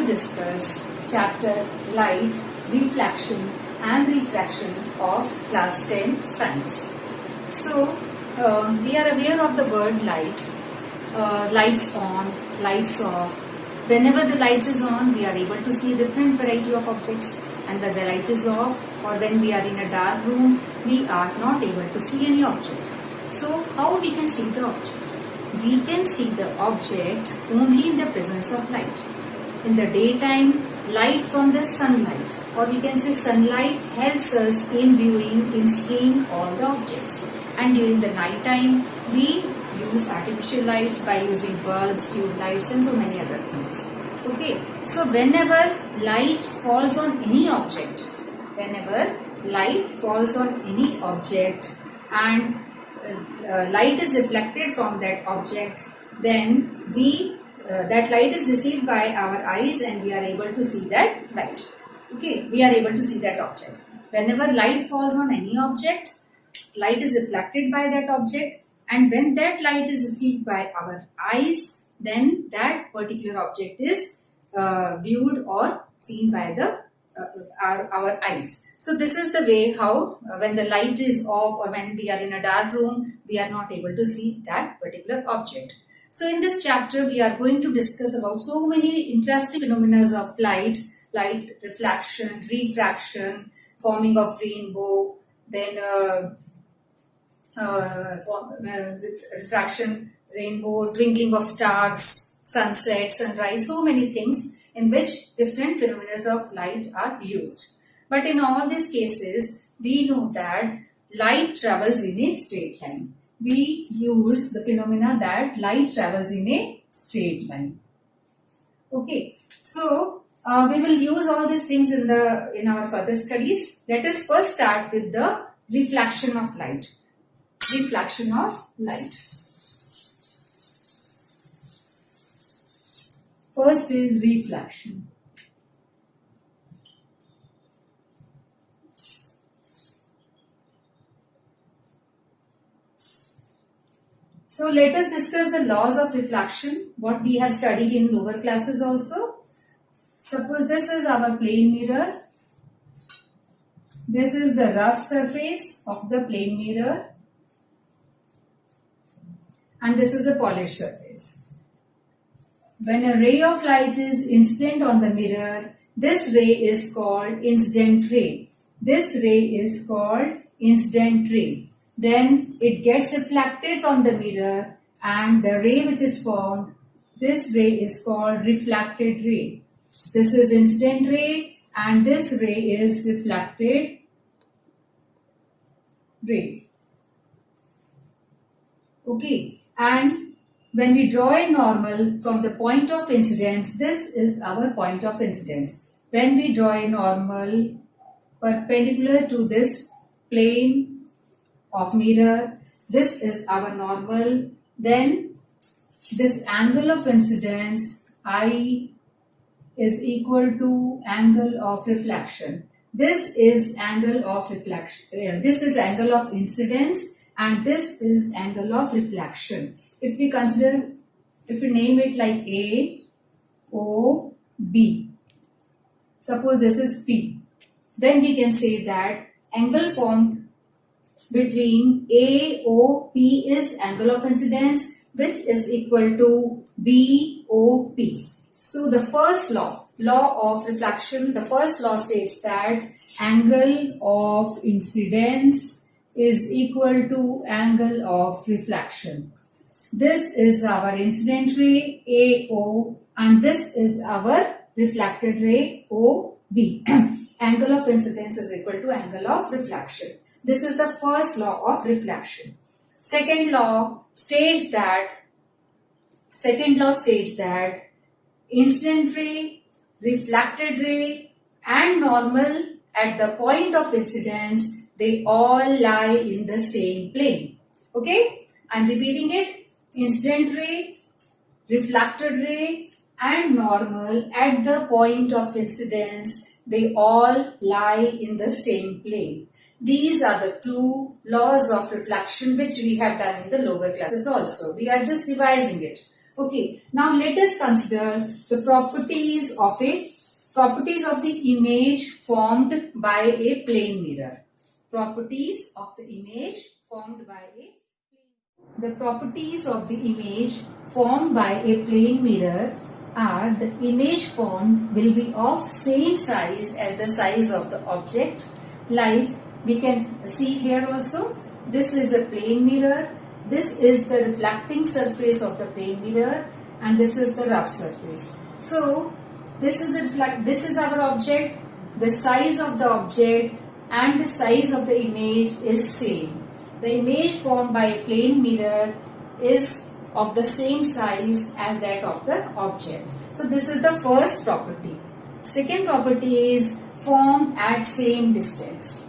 discuss chapter Light, Reflection and Refraction of class 10 Science. So, we are aware of the word light, lights on, lights off. Whenever the lights is on, we are able to see different variety of objects, and when the light is off or when we are in a dark room, we are not able to see any object. So, how we can see the object? We can see the object only in the presence of light. In the daytime, light from the sunlight, or we can say sunlight, helps us in viewing, in seeing all the objects. And during the night time, we use artificial lights by using bulbs, tube lights and so many other things. Okay, so whenever light falls on any object, and light is reflected from that object, then that light is received by our eyes and we are able to see that light. Okay, we are able to see that object. Whenever light falls on any object, light is reflected by that object, and when that light is received by our eyes, then that particular object is viewed or seen by our eyes. So this is the way how when the light is off or when we are in a dark room, we are not able to see that particular object. So in this chapter, we are going to discuss about so many interesting phenomena of light reflection, refraction, forming of rainbow, then refraction, rainbow, twinkling of stars, sunset, sunrise, so many things in which different phenomena of light are used. But in all these cases, we know that light travels in a straight line. We use the phenomena that light travels in a straight line. Okay, so we will use all these things in our further studies. Let us first start with the reflection of light. Reflection of light. First is reflection. So let us discuss the laws of reflection, what we have studied in lower classes also. Suppose this is our plane mirror. This is the rough surface of the plane mirror. And this is the polished surface. When a ray of light is incident on the mirror, this ray is called incident ray. This ray is called incident ray. Then it gets reflected from the mirror, and the ray which is formed, this ray is called reflected ray. This is incident ray and this ray is reflected ray. Okay, and when we draw a normal from the point of incidence, this is our point of incidence. When we draw a normal perpendicular to this plane of mirror, this is our normal. Then this angle of incidence I is equal to angle of reflection. This is angle of reflection. This is angle of incidence and this is angle of reflection. If we name it like A, O, B. Suppose this is P. Then we can say that angle formed between AOP is angle of incidence, which is equal to BOP. So the first law of reflection, the first law states that angle of incidence is equal to angle of reflection. This is our incident ray AO and this is our reflected ray OB. Angle of incidence is equal to angle of reflection. This is the first law of reflection. Second law states that incident ray, reflected ray and normal at the point of incidence, they all lie in the same plane. Okay, I am repeating it. Incident ray, reflected ray and normal at the point of incidence, they all lie in the same plane. These are the two laws of reflection which we have done in the lower classes also. We are just revising it. Okay, now let us consider the properties of the image formed by a plane mirror. Properties of the image formed by a The properties of the image formed by a plane mirror are: the image formed will be of same size as the size of the object. Like we can see here also, this is a plane mirror, this is the reflecting surface of the plane mirror, and this is the rough surface. So this is our object, the size of the object and the size of the image is same. The image formed by a plane mirror is of the same size as that of the object. So this is the first property. Second property is formed at same distance.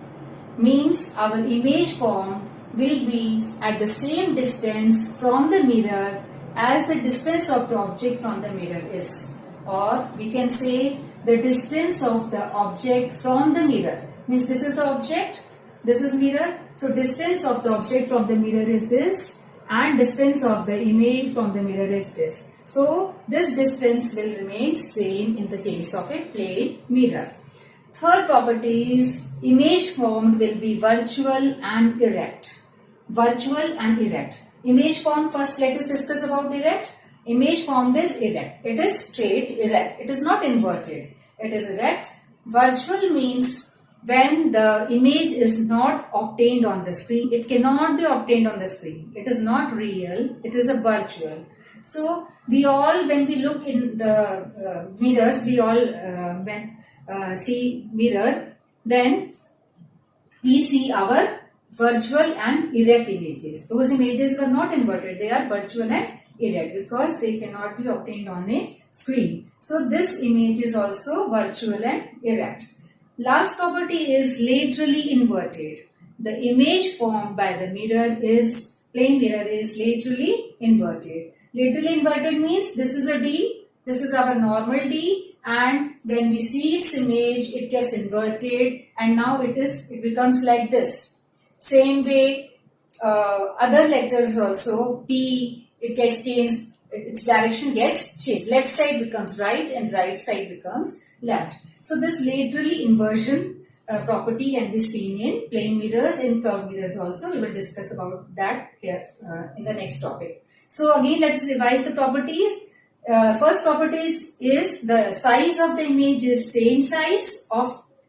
Means our image form will be at the same distance from the mirror as the distance of the object from the mirror is. Or we can say the distance of the object from the mirror. Means this is the object, this is mirror. So distance of the object from the mirror is this, and distance of the image from the mirror is this. So this distance will remain same in the case of a plane mirror. Third property is image formed will be virtual and erect. Virtual and erect. Image formed, first let us discuss about erect. Image formed is erect. It is straight, erect. It is not inverted. It is erect. Virtual means when the image is not obtained on the screen. It cannot be obtained on the screen. It is not real. It is a virtual. So we all, when we look in the mirrors, we all see mirror, then we see our virtual and erect images. Those images were not inverted. They are virtual and erect because they cannot be obtained on a screen. So this image is also virtual and erect. Last property is laterally inverted. The image formed by the plane mirror is laterally inverted. Laterally inverted means this is a D, this is our normal D, and when we see its image, it gets inverted and now it becomes like this. Same way, other letters also, P, it gets changed, its direction gets changed. Left side becomes right and right side becomes left. So this laterally inversion property can be seen in plane mirrors, in curved mirrors also. We will discuss about that here in the next topic. So again, let's revise the properties. First property is the size of the image is same size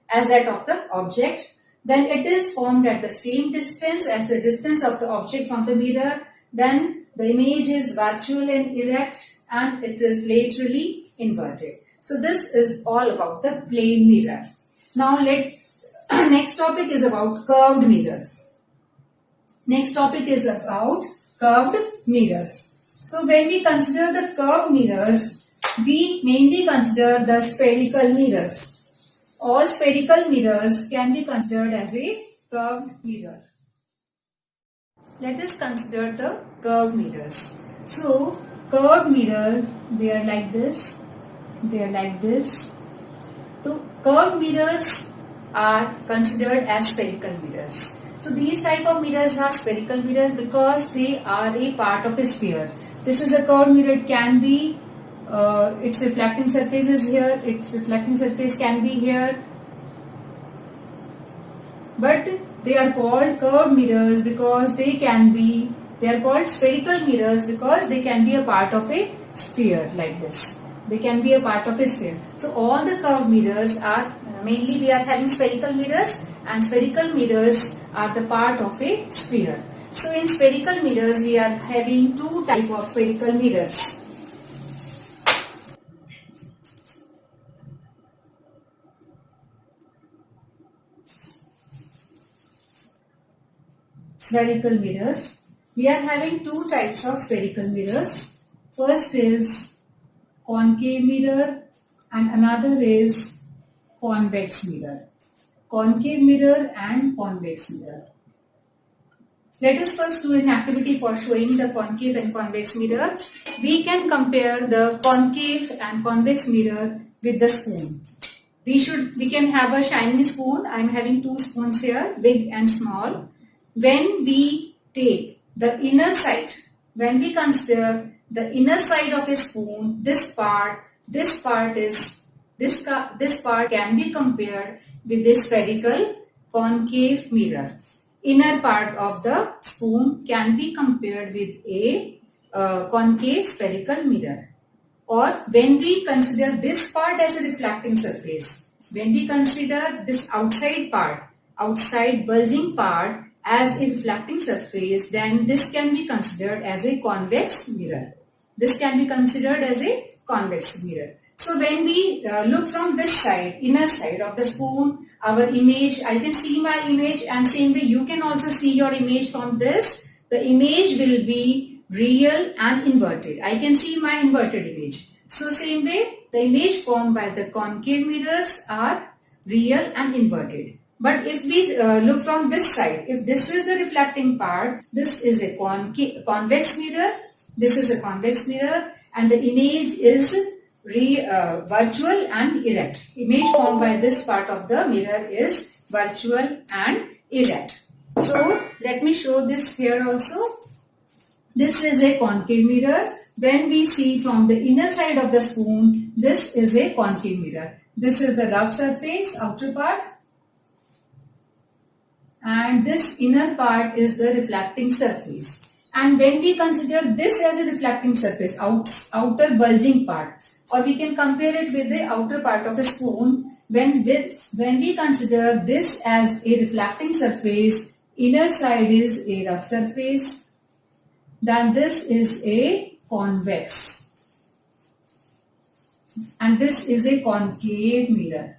as that of the object. Then it is formed at the same distance as the distance of the object from the mirror. Then the image is virtual and erect, and it is laterally inverted. So this is all about the plane mirror. Now next topic is about curved mirrors. Next topic is about curved mirrors. So when we consider the curved mirrors, we mainly consider the spherical mirrors. All spherical mirrors can be considered as a curved mirror. Let us consider the curved mirrors. So curved mirror, they are like this. They are like this. So curved mirrors are considered as spherical mirrors. So these type of mirrors are spherical mirrors because they are a part of a sphere. This is a curved mirror. It can be, its reflecting surface is here. Its reflecting surface can be here. But they are called curved mirrors because they are called spherical mirrors because they can be a part of a sphere like this. They can be a part of a sphere. So all the curved mirrors are, mainly we are having spherical mirrors, and spherical mirrors are the part of a sphere. So in spherical mirrors we are having two types of spherical mirrors. Spherical mirrors. We are having two types of spherical mirrors. First is concave mirror and another is convex mirror. Concave mirror and convex mirror. Let us first do an activity for showing the concave and convex mirror. We can compare the concave and convex mirror with the spoon. We can have a shiny spoon. I am having two spoons here, big and small. When we take the inner side, when we consider the inner side of a spoon, this part can be compared with a spherical concave mirror. Inner part of the spoon can be compared with a concave spherical mirror. Or when we consider this part as a reflecting surface, when we consider this outside part, outside bulging part as a reflecting surface, then this can be considered as a convex mirror. This can be considered as a convex mirror. So when we look from this side, inner side of the spoon, our image, I can see my image, and same way you can also see your image from this. The image will be real and inverted. I can see my inverted image. So same way, the image formed by the concave mirrors are real and inverted. But if we look from this side, if this is the reflecting part, this is a convex mirror, this is a convex mirror, and the image is virtual and erect. Image formed by this part of the mirror is virtual and erect. So let me show this here also. This is a concave mirror. When we see from the inner side of the spoon, this is a concave mirror. This is the rough surface, outer part, and this inner part is the reflecting surface. And when we consider this as a reflecting surface, outer bulging part, or we can compare it with the outer part of a spoon, when we consider this as a reflecting surface, inner side is a rough surface, then this is a convex, and this is a concave mirror,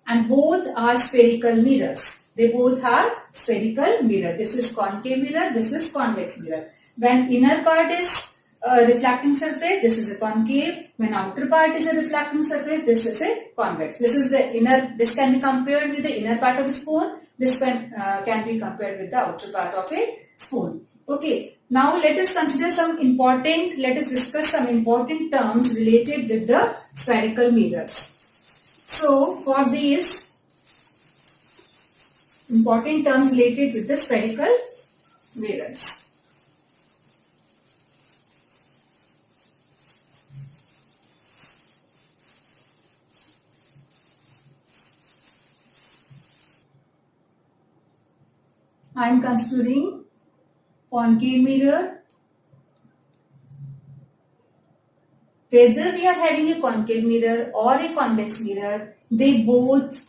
and both are spherical mirrors. They both are spherical mirror. This is concave mirror, this is convex mirror. When inner part is a reflecting surface, this is a concave. When outer part is a reflecting surface, this is a convex. This is the inner. This can be compared with the inner part of a spoon. This can be compared with the outer part of a spoon. Okay. Now let us consider let us discuss some important terms related with the spherical mirrors. So for these important terms related with the spherical mirrors. I am considering concave mirror. Whether we are having a concave mirror or a convex mirror, they both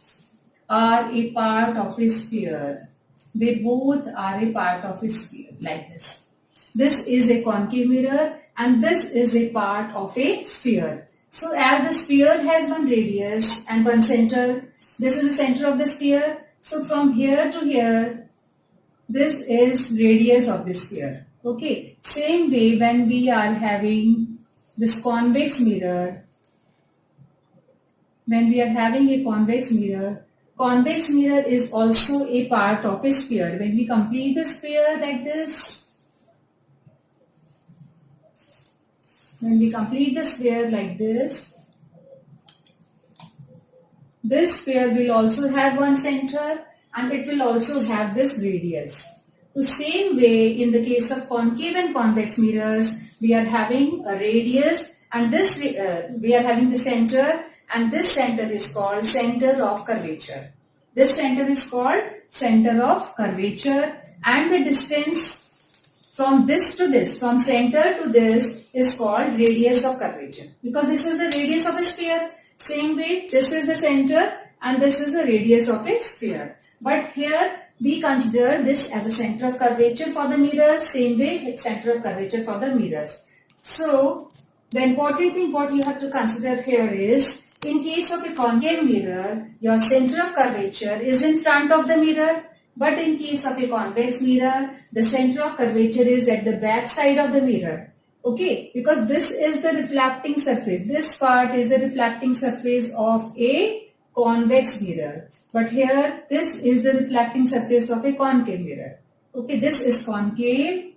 are a part of a sphere. They both are a part of a sphere, like this. This is a concave mirror and this is a part of a sphere. So as the sphere has one radius and one center, this is the center of the sphere. So from here to here, this is radius of the sphere. Okay. Same way when we are having this convex mirror, when we are having a convex mirror is also a part of a sphere. When we complete the sphere like this, this sphere will also have one center and it will also have this radius. The same way in the case of concave and convex mirrors, we are having a radius and this we are having the center, and this center is called center of curvature. This center is called center of curvature, and the distance from this to this, from center to this, is called radius of curvature, because this is the radius of a sphere. Same way, this is the center and this is the radius of a sphere. But here we consider this as a center of curvature for the mirrors. Same way, center of curvature for the mirrors. So the important thing what you have to consider here is, in case of a concave mirror, your center of curvature is in front of the mirror. But in case of a convex mirror, the center of curvature is at the back side of the mirror. Okay, because this is the reflecting surface. This part is the reflecting surface of a convex mirror. But here, this is the reflecting surface of a concave mirror. Okay, this is concave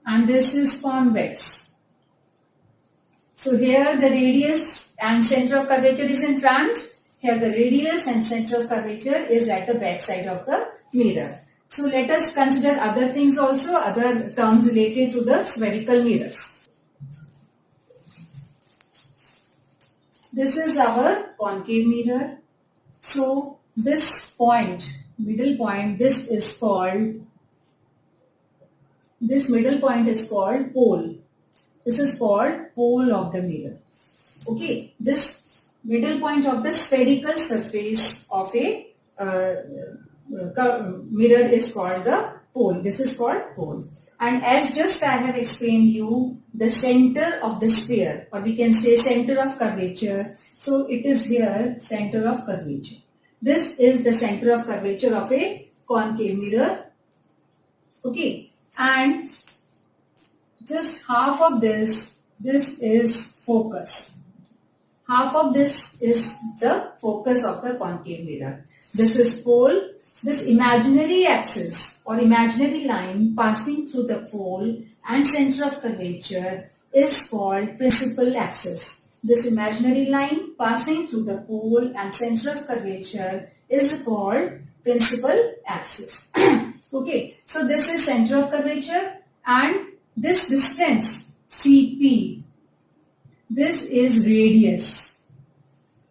and this is convex. So here the radius and center of curvature is in front. Here the radius and center of curvature is at the back side of the mirror. So let us consider other things also, other terms related to the spherical mirrors. This is our concave mirror. So this point, middle point, this middle point is called pole. This is called pole of the mirror. Okay, this middle point of the spherical surface of a mirror is called the pole. This is called pole. And as just I have explained you, the center of the sphere, or we can say center of curvature. So it is here, center of curvature. This is the center of curvature of a concave mirror. Okay, and just half of this is focus. Half of this is the focus of the concave mirror. This is pole. This imaginary axis or imaginary line passing through the pole and center of curvature is called principal axis. This imaginary line passing through the pole and center of curvature is called principal axis. Okay, so this is center of curvature, and this distance CP, this is radius.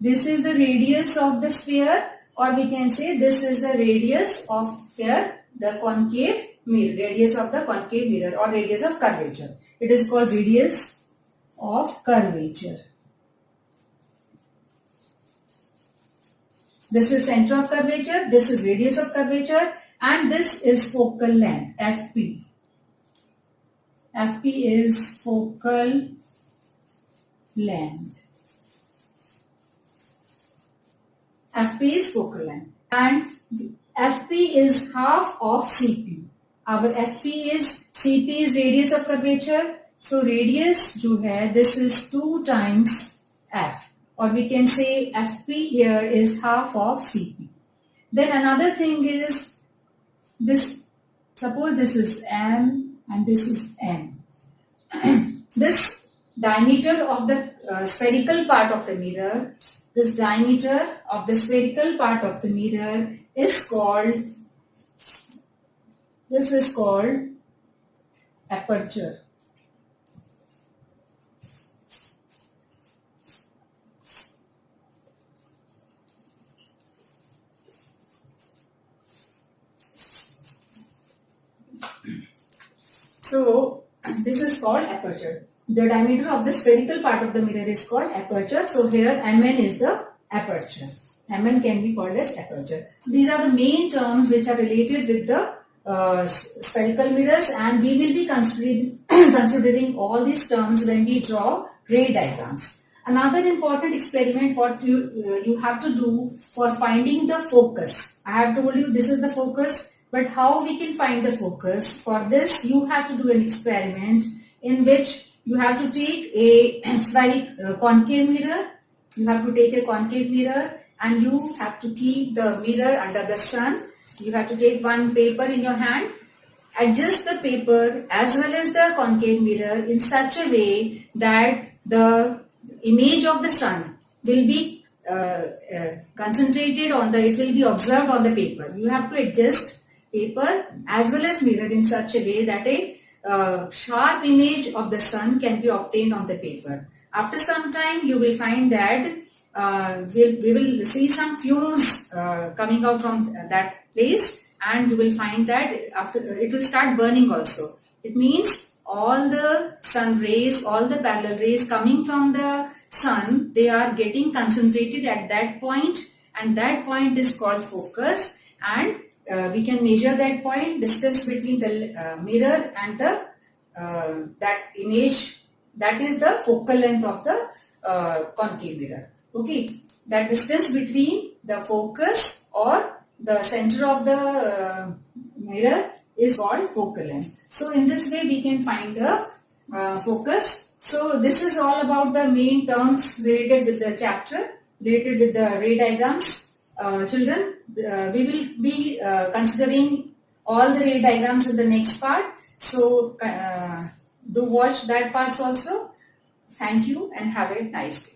This is the radius of the sphere, or we can say this is the radius of here, the concave mirror, radius of the concave mirror or radius of curvature. It is called radius of curvature. This is center of curvature, this is radius of curvature, and this is focal length, FP. FP is focal length. FP is focal length, and FP is half of CP. Our FP is, CP is radius of curvature. So radius जो है, this is 2 times F, or we can say FP here is half of CP. Then another thing is this, suppose this is M and this is N. This diameter of the spherical part of the mirror, this diameter of the spherical part of the mirror is called, this is called aperture. So this is called aperture. The diameter of the spherical part of the mirror is called aperture. So here Mn is the aperture. Mn can be called as aperture. So these are the main terms which are related with the spherical mirrors, and we will be considering all these terms when we draw ray diagrams. Another important experiment what you have to do for finding the focus. I have told you this is the focus, but how we can find the focus? For this you have to do an experiment in which you have to take a concave mirror. You have to take a concave mirror and you have to keep the mirror under the sun. You have to take one paper in your hand, adjust the paper as well as the concave mirror in such a way that the image of the sun will be concentrated on it will be observed on the paper. You have to adjust paper as well as mirror in such a way that a sharp image of the sun can be obtained on the paper. After some time you will find that we will see some fumes coming out from that place, and you will find that after it will start burning also. It means all the sun rays, all the parallel rays coming from the sun, they are getting concentrated at that point, and that point is called focus, and we can measure that point, distance between the mirror and the that image, that is the focal length of the concave mirror. Okay, that distance between the focus or the center of the mirror is called focal length. So in this way we can find the focus. So this is all about the main terms related with the chapter, related with the ray diagrams. Children, we will be considering all the ray diagrams in the next part. So do watch that parts also. Thank you and have a nice day.